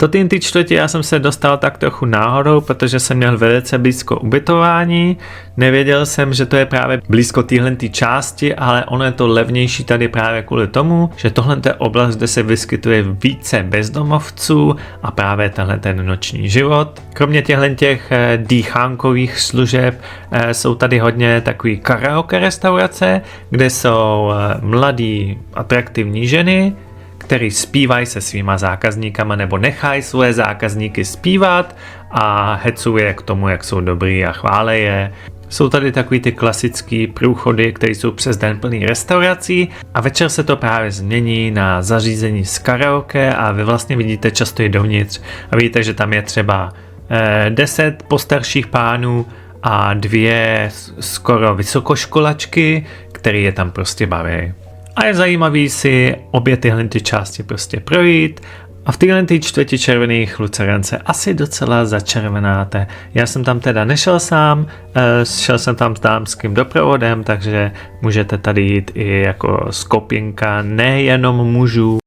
Do té čtvrti já jsem se dostal tak trochu náhodou, protože jsem měl velice blízko ubytování. Nevěděl jsem, že to je právě blízko téhle části, ale ono je to levnější tady právě kvůli tomu, že tohle je oblast, kde se vyskytuje více bezdomovců a právě tenhle ten noční život. Kromě těch dýchánkových služeb jsou tady hodně takový karaoke restaurace, kde jsou mladí atraktivní ženy, který zpívají se svýma zákazníkama nebo nechají svoje zákazníky zpívat a hecuje k tomu, jak jsou dobrý a chválí je. Jsou tady takový ty klasický průchody, které jsou přes den plný restaurací a večer se to právě změní na zařízení z karaoke a vy vlastně vidíte často i dovnitř a vidíte, že tam je třeba 10 postarších pánů a 2 skoro vysokoškolačky, který je tam prostě baví. A je zajímavý si obě tyhle části prostě projít a v téhle čtvrti červených Lucerence asi docela začervenáte. Já jsem tam teda nešel sám, šel jsem tam s dámským doprovodem, takže můžete tady jít i jako skupinka nejenom mužů.